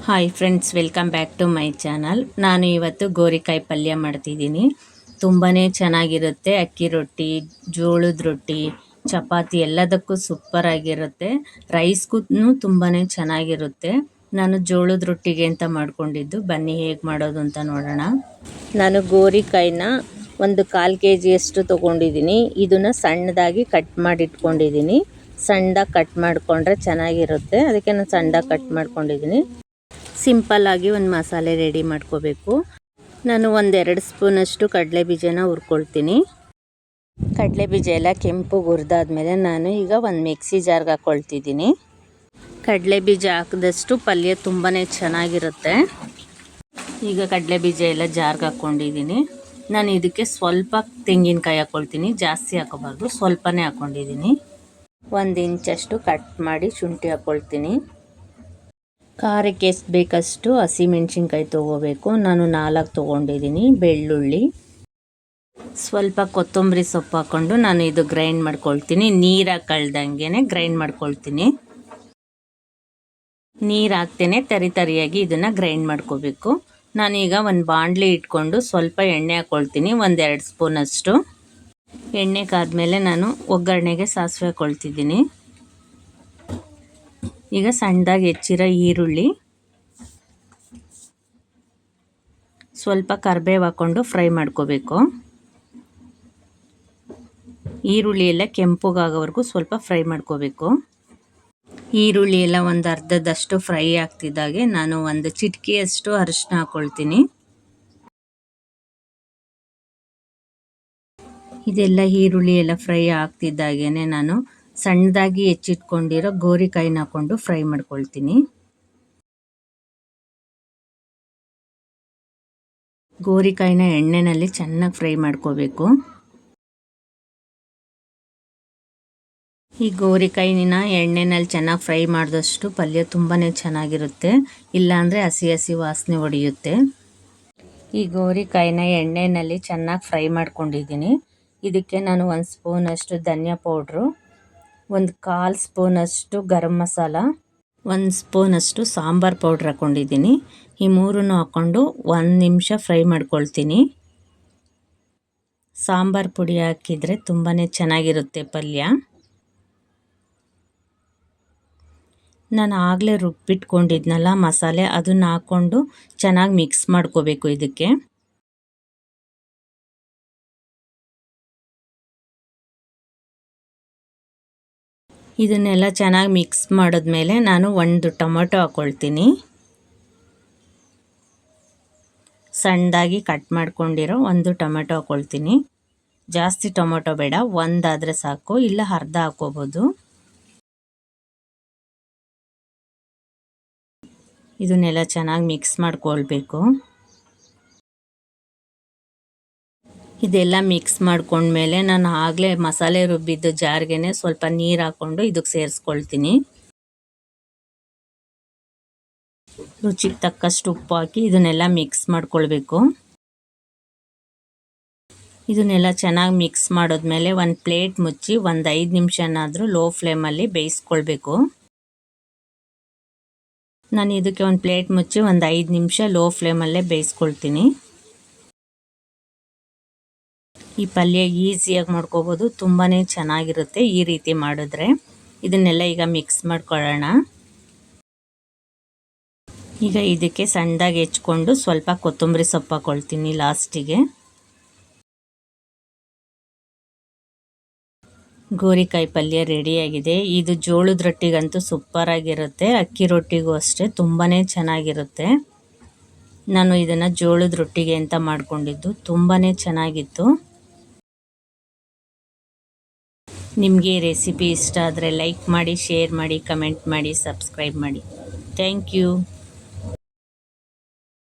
Hi friends, welcome back to my channel. ನಾನು ಇವತ್ತು ಗೋರಿಕಾಯಿ ಪಲ್ಯ ಮಾಡ್ತಿದ್ದೀನಿ. ತುಂಬಾ ಚೆನ್ನಾಗಿರುತ್ತೆ. ಅಕ್ಕಿ ರೊಟ್ಟಿ, ಜೋಳದ ರೊಟ್ಟಿ, ಚಪಾತಿ ಎಲ್ಲದಕ್ಕೂ ಸೂಪರಾಗಿರುತ್ತೆ. ರೈಸ್ಗೂ ತುಂಬಾ ಚೆನ್ನಾಗಿರುತ್ತೆ. ನಾನು ಜೋಳದ ರೊಟ್ಟಿಗೆ ಅಂತ ಮಾಡ್ಕೊಂಡಿದ್ದು. ಬನ್ನಿ ಹೇಗೆ ಮಾಡೋದು ಅಂತ ನೋಡೋಣ. ನಾನು ಗೋರಿಕಾಯಿನ ಒಂದು 1/4 kg ತೊಗೊಂಡಿದ್ದೀನಿ. ಇದನ್ನು ಸಣ್ಣದಾಗಿ ಕಟ್ ಮಾಡಿ ಇಟ್ಕೊಂಡಿದ್ದೀನಿ. ಸಣ್ಣದಾಗಿ ಕಟ್ ಮಾಡಿಕೊಂಡ್ರೆ ಚೆನ್ನಾಗಿರುತ್ತೆ. ಅದಕ್ಕೆ ನಾನು ಸಣ್ಣದಾಗಿ ಕಟ್ ಮಾಡ್ಕೊಂಡಿದ್ದೀನಿ. ಸಿಂಪಲ್ಲಾಗಿ ಒಂದು ಮಸಾಲೆ ರೆಡಿ ಮಾಡ್ಕೋಬೇಕು. ನಾನು 1-2 ಸ್ಪೂನಷ್ಟು ಕಡಲೆ ಬೀಜನ ಹುರ್ಕೊಳ್ತೀನಿ. ಕಡಲೆ ಬೀಜ ಎಲ್ಲ ಕೆಂಪು ಹುರಿದಾದ್ಮೇಲೆ ನಾನು ಈಗ ಒಂದು ಮಿಕ್ಸಿ ಜಾರ್ಗೆ ಹಾಕ್ಕೊಳ್ತಿದ್ದೀನಿ. ಕಡಲೆ ಬೀಜ ಹಾಕಿದಷ್ಟು ಪಲ್ಯ ತುಂಬಾ ಚೆನ್ನಾಗಿರುತ್ತೆ. ಈಗ ಕಡಲೆ ಬೀಜ ಎಲ್ಲ ಜಾರ್ಗೆ ಹಾಕ್ಕೊಂಡಿದ್ದೀನಿ. ನಾನು ಇದಕ್ಕೆ ಸ್ವಲ್ಪ ತೆಂಗಿನಕಾಯಿ ಹಾಕ್ಕೊಳ್ತೀನಿ. ಜಾಸ್ತಿ ಹಾಕೋಬಾರ್ದು, ಸ್ವಲ್ಪನೇ ಹಾಕ್ಕೊಂಡಿದ್ದೀನಿ. 1 ಇಂಚಷ್ಟು ಕಟ್ ಮಾಡಿ ಶುಂಠಿ ಹಾಕ್ಕೊಳ್ತೀನಿ. ಖಾರಕ್ಕೆ ಎಷ್ಟು ಬೇಕಷ್ಟು ಹಸಿಮೆಣ್ಸಿನ್ಕಾಯಿ ತೊಗೋಬೇಕು. ನಾನು 4 ತೊಗೊಂಡಿದ್ದೀನಿ. ಬೆಳ್ಳುಳ್ಳಿ, ಸ್ವಲ್ಪ ಕೊತ್ತಂಬರಿ ಸೊಪ್ಪು ಹಾಕ್ಕೊಂಡು ನಾನು ಇದು ಗ್ರೈಂಡ್ ಮಾಡ್ಕೊಳ್ತೀನಿ. ನೀರಾಗಿ ಕಳ್ದಂಗೆ ಗ್ರೈಂಡ್ ಮಾಡ್ಕೊಳ್ತೀನಿ. ನೀರು ಹಾಕ್ತೇನೆ ತರಿಯಾಗಿ ಇದನ್ನು ಗ್ರೈಂಡ್ ಮಾಡ್ಕೋಬೇಕು. ನಾನೀಗ ಒಂದು ಬಾಣಲಿ ಇಟ್ಕೊಂಡು ಸ್ವಲ್ಪ ಎಣ್ಣೆ ಹಾಕ್ಕೊಳ್ತೀನಿ. 1-2 ಸ್ಪೂನಷ್ಟು ಎಣ್ಣೆ ಕಾದ್ಮೇಲೆ ನಾನು ಒಗ್ಗರಣೆಗೆ ಸಾಸಿವೆ ಹಾಕ್ಕೊಳ್ತಿದ್ದೀನಿ. ಈಗ ಸಣ್ಣದಾಗಿ ಹೆಚ್ಚಿರೋ ಈರುಳ್ಳಿ, ಸ್ವಲ್ಪ ಕರಿಬೇವು ಹಾಕ್ಕೊಂಡು ಫ್ರೈ ಮಾಡ್ಕೋಬೇಕು. ಈರುಳ್ಳಿ ಎಲ್ಲ ಕೆಂಪುಗಾಗೋವರೆಗೂ ಸ್ವಲ್ಪ ಫ್ರೈ ಮಾಡ್ಕೋಬೇಕು. ಈರುಳ್ಳಿ ಎಲ್ಲ ಒಂದು ಅರ್ಧದಷ್ಟು ಫ್ರೈ ಆಗ್ತಿದ್ದಾಗೆ ನಾನು ಒಂದು ಚಿಟಿಕೆಯಷ್ಟು ಅರಿಶಿನ ಹಾಕ್ಕೊಳ್ತೀನಿ. ಇದೆಲ್ಲ ಈರುಳ್ಳಿ ಎಲ್ಲ ಫ್ರೈ ಆಗ್ತಿದ್ದಾಗೇನೆ ನಾನು ಸಣ್ಣದಾಗಿ ಹೆಚ್ಚಿಟ್ಕೊಂಡಿರೋ ಗೋರಿಕಾಯಿನ ಹಾಕ್ಕೊಂಡು ಫ್ರೈ ಮಾಡ್ಕೊಳ್ತೀನಿ. ಗೋರಿಕಾಯಿನ ಎಣ್ಣೆಯಲ್ಲಿ ಚೆನ್ನಾಗಿ ಫ್ರೈ ಮಾಡ್ಕೋಬೇಕು. ಈ ಗೋರಿಕಾಯಿನ ಎಣ್ಣೆನಲ್ಲಿ ಚೆನ್ನಾಗಿ ಫ್ರೈ ಮಾಡಿದಷ್ಟು ಪಲ್ಯ ತುಂಬಾ ಚೆನ್ನಾಗಿರುತ್ತೆ. ಇಲ್ಲಾಂದರೆ ಹಸಿ ಹಸಿ ವಾಸನೆ ಹೊಡೆಯುತ್ತೆ. ಈ ಗೋರಿಕಾಯಿನ ಎಣ್ಣೆಯಲ್ಲಿ ಚೆನ್ನಾಗಿ ಫ್ರೈ ಮಾಡ್ಕೊಂಡಿದ್ದೀನಿ. ಇದಕ್ಕೆ ನಾನು 1 ಸ್ಪೂನಷ್ಟು ಧನಿಯಾ ಪೌಡ್ರು, 1/4 ಸ್ಪೂನಷ್ಟು ಗರಂ ಮಸಾಲ, 1 ಸ್ಪೂನಷ್ಟು ಸಾಂಬಾರು ಪೌಡ್ರ್ ಹಾಕ್ಕೊಂಡಿದ್ದೀನಿ. ಈ ಮೂರನ್ನು ಹಾಕ್ಕೊಂಡು 1 ನಿಮಿಷ ಫ್ರೈ ಮಾಡ್ಕೊಳ್ತೀನಿ. ಸಾಂಬಾರು ಪುಡಿ ಹಾಕಿದರೆ ತುಂಬಾ ಚೆನ್ನಾಗಿರುತ್ತೆ ಪಲ್ಯ. ನಾನು ಆಗಲೇ ರುಬ್ಬಿಟ್ಕೊಂಡಿದ್ನಲ್ಲ ಮಸಾಲೆ, ಅದನ್ನು ಹಾಕ್ಕೊಂಡು ಚೆನ್ನಾಗಿ ಮಿಕ್ಸ್ ಮಾಡ್ಕೋಬೇಕು. ಇದಕ್ಕೆ ಇದನ್ನೆಲ್ಲ ಚೆನ್ನಾಗಿ ಮಿಕ್ಸ್ ಮಾಡಿದ್ಮೇಲೆ ನಾನು 1 ಟೊಮೊಟೊ ಹಾಕ್ಕೊಳ್ತೀನಿ. ಸಣ್ಣದಾಗಿ ಕಟ್ ಮಾಡ್ಕೊಂಡಿರೋ 1 ಟೊಮೆಟೊ ಹಾಕ್ಕೊಳ್ತೀನಿ. ಜಾಸ್ತಿ ಟೊಮೊಟೊ ಬೇಡ, 1 ಆದರೆ ಸಾಕು, ಇಲ್ಲ ಅರ್ಧ ಹಾಕ್ಕೋಬೋದು. ಇದನ್ನೆಲ್ಲ ಚೆನ್ನಾಗಿ ಮಿಕ್ಸ್ ಮಾಡ್ಕೊಳ್ಬೇಕು. ಇದೆಲ್ಲ ಮಿಕ್ಸ್ ಮಾಡ್ಕೊಂಡ್ಮೇಲೆ ನಾನು ಆಗಲೇ ಮಸಾಲೆ ರುಬ್ಬಿದ್ದು ಜಾರ್ಗೆ ಸ್ವಲ್ಪ ನೀರು ಹಾಕ್ಕೊಂಡು ಇದಕ್ಕೆ ಸೇರಿಸ್ಕೊಳ್ತೀನಿ. ರುಚಿಗೆ ತಕ್ಕಷ್ಟು ಉಪ್ಪು ಹಾಕಿ ಇದನ್ನೆಲ್ಲ ಮಿಕ್ಸ್ ಮಾಡ್ಕೊಳ್ಬೇಕು. ಇದನ್ನೆಲ್ಲ ಚೆನ್ನಾಗಿ ಮಿಕ್ಸ್ ಮಾಡಿದ್ಮೇಲೆ ಒಂದು ಪ್ಲೇಟ್ ಮುಚ್ಚಿ 5 ನಿಮಿಷನಾದರೂ ಲೋ ಫ್ಲೇಮಲ್ಲಿ ಬೇಯಿಸ್ಕೊಳ್ಬೇಕು. ನಾನು ಇದಕ್ಕೆ ಒಂದು ಪ್ಲೇಟ್ ಮುಚ್ಚಿ 5 ನಿಮಿಷ ಲೋ ಫ್ಲೇಮಲ್ಲೇ ಬೇಯಿಸ್ಕೊಳ್ತೀನಿ. ಈ ಪಲ್ಯ ಈಸಿಯಾಗಿ ಮಾಡ್ಕೋಬೋದು, ತುಂಬಾ ಚೆನ್ನಾಗಿರುತ್ತೆ ಈ ರೀತಿ ಮಾಡಿದ್ರೆ. ಇದನ್ನೆಲ್ಲ ಈಗ ಮಿಕ್ಸ್ ಮಾಡ್ಕೊಳ್ಳೋಣ. ಈಗ ಇದಕ್ಕೆ ಸಣ್ಣದಾಗಿ ಹೆಚ್ಕೊಂಡು ಸ್ವಲ್ಪ ಕೊತ್ತಂಬರಿ ಸೊಪ್ಪು ಹಾಕ್ಕೊಳ್ತೀನಿ ಲಾಸ್ಟಿಗೆ. ಗೋರಿಕಾಯಿ ಪಲ್ಯ ರೆಡಿಯಾಗಿದೆ. ಇದು ಜೋಳದ ರೊಟ್ಟಿಗಂತೂ ಸೂಪರಾಗಿರುತ್ತೆ. ಅಕ್ಕಿ ರೊಟ್ಟಿಗೂ ಅಷ್ಟೇ ತುಂಬಾ ಚೆನ್ನಾಗಿರುತ್ತೆ. ನಾನು ಇದನ್ನು ಜೋಳದ ರೊಟ್ಟಿಗೆ ಅಂತ ಮಾಡ್ಕೊಂಡಿದ್ದು. ತುಂಬಾ ಚೆನ್ನಾಗಿತ್ತು. ನಿಮಗೆ ಈ ರೆಸಿಪಿ ಇಷ್ಟ ಆದರೆ ಲೈಕ್ ಮಾಡಿ, ಶೇರ್ ಮಾಡಿ, ಕಮೆಂಟ್ ಮಾಡಿ, ಸಬ್ಸ್ಕ್ರೈಬ್ ಮಾಡಿ. Thank you.